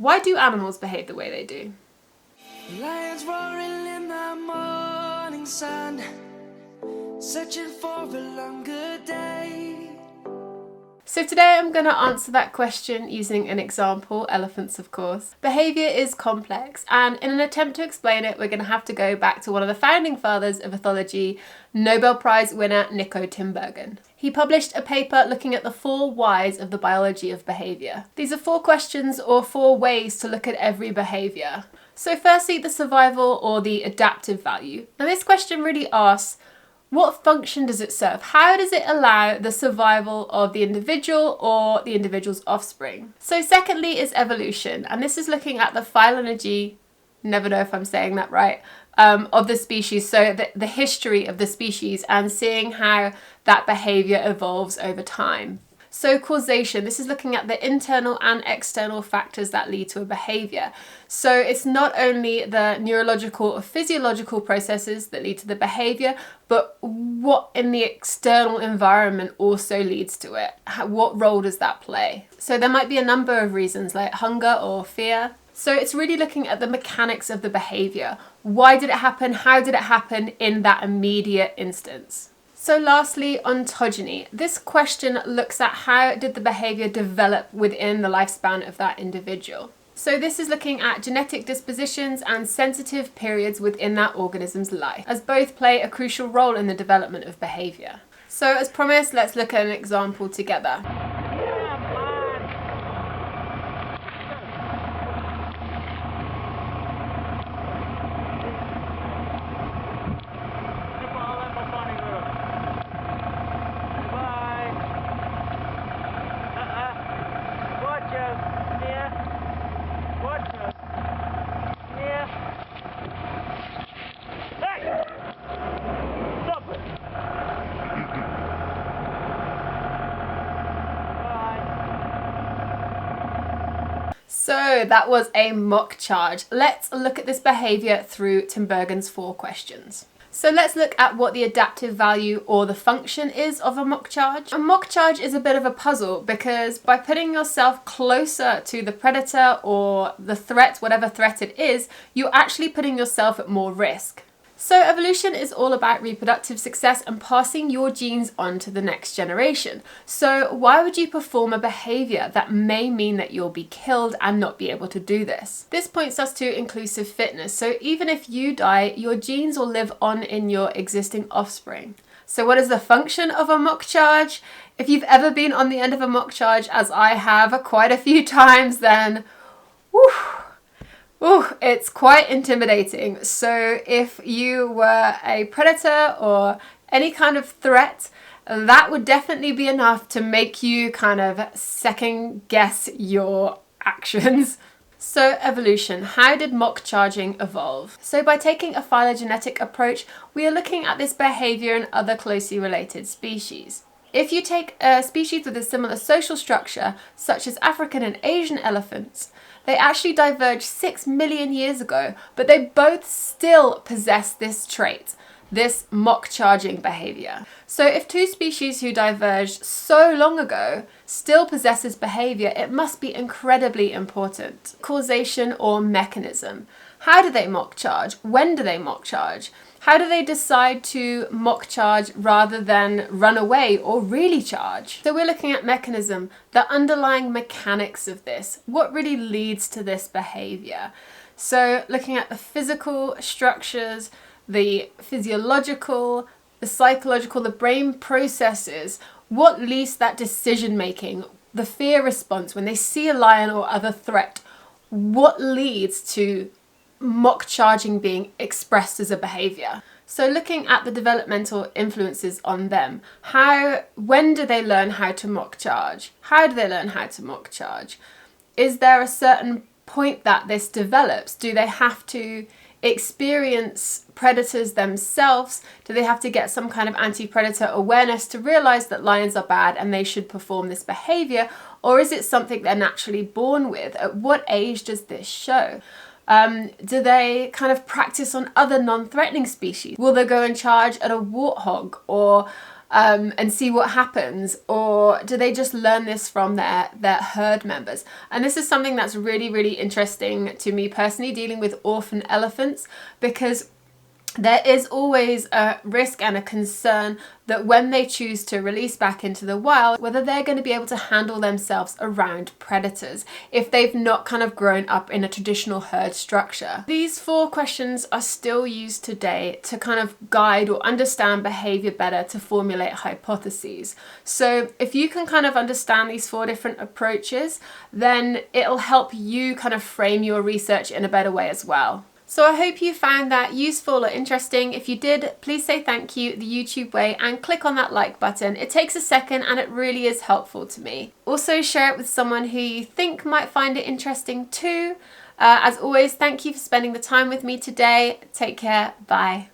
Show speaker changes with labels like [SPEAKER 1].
[SPEAKER 1] Why do animals behave the way they do?
[SPEAKER 2] Lions roaring in the morning sun, searching for a longer day.
[SPEAKER 1] So today I'm going to answer that question using an example, elephants of course. Behaviour is complex, and in an attempt to explain it, we're going to have to go back to one of the founding fathers of ethology, Nobel Prize winner Niko Tinbergen. He published a paper looking at the 4 whys of the biology of behaviour. These are 4 questions or 4 ways to look at every behaviour. So firstly, the survival or the adaptive value. Now this question really asks, what function does it serve? How does it allow the survival of the individual or the individual's offspring? So secondly is evolution, and this is looking at the phylogeny, never know if I'm saying that right, of the species, so the history of the species and seeing how that behaviour evolves over time. So causation, this is looking at the internal and external factors that lead to a behaviour. So it's not only the neurological or physiological processes that lead to the behaviour, but what in the external environment also leads to it. What role does that play? So there might be a number of reasons like hunger or fear. So it's really looking at the mechanics of the behaviour. Why did it happen? How did it happen in that immediate instance? So lastly, ontogeny. This question looks at how did the behaviour develop within the lifespan of that individual. So this is looking at genetic dispositions and sensitive periods within that organism's life, as both play a crucial role in the development of behaviour. So as promised, let's look at an example together. So that was a mock charge. Let's look at this behaviour through Tinbergen's 4 questions. So let's look at what the adaptive value or the function is of a mock charge. A mock charge is a bit of a puzzle because by putting yourself closer to the predator or the threat, whatever threat it is, you're actually putting yourself at more risk. So evolution is all about reproductive success and passing your genes on to the next generation. So why would you perform a behaviour that may mean that you'll be killed and not be able to do this? This points us to inclusive fitness. So even if you die, your genes will live on in your existing offspring. So what is the function of a mock charge? If you've ever been on the end of a mock charge, as I have quite a few times, then whew, it's quite intimidating. So if you were a predator or any kind of threat, that would definitely be enough to make you kind of second guess your actions. So evolution, how did mock charging evolve? So by taking a phylogenetic approach, we are looking at this behaviour in other closely related species. If you take a species with a similar social structure, such as African and Asian elephants, they actually diverged 6 million years ago, but they both still possess this trait, this mock charging behaviour. So if 2 species who diverged so long ago still possess this behaviour, it must be incredibly important. Causation or mechanism. How do they mock charge? When do they mock charge? How do they decide to mock charge rather than run away or really charge? So we're looking at mechanism, the underlying mechanics of this, what really leads to this behaviour. So looking at the physical structures, the physiological, the psychological, the brain processes, what leads to that decision making, the fear response when they see a lion or other threat, what leads to mock charging being expressed as a behaviour. So looking at the developmental influences on them, when do they learn how to mock charge? How do they learn how to mock charge? Is there a certain point that this develops? Do they have to experience predators themselves? Do they have to get some kind of anti-predator awareness to realise that lions are bad and they should perform this behaviour? Or is it something they're naturally born with? At what age does this show? Do they kind of practice on other non-threatening species? Will they go and charge at a warthog or and see what happens, or do they just learn this from their herd members? And this is something that's really, really interesting to me personally, dealing with orphan elephants, because there is always a risk and a concern that when they choose to release back into the wild, whether they're going to be able to handle themselves around predators if they've not kind of grown up in a traditional herd structure. These 4 questions are still used today to kind of guide or understand behavior better, to formulate hypotheses. So if you can kind of understand these 4 different approaches, then it'll help you kind of frame your research in a better way as well. So I hope you found that useful or interesting. If you did, please say thank you the YouTube way and click on that like button. It takes a second and it really is helpful to me. Also share it with someone who you think might find it interesting too. As always, thank you for spending the time with me today. Take care. Bye.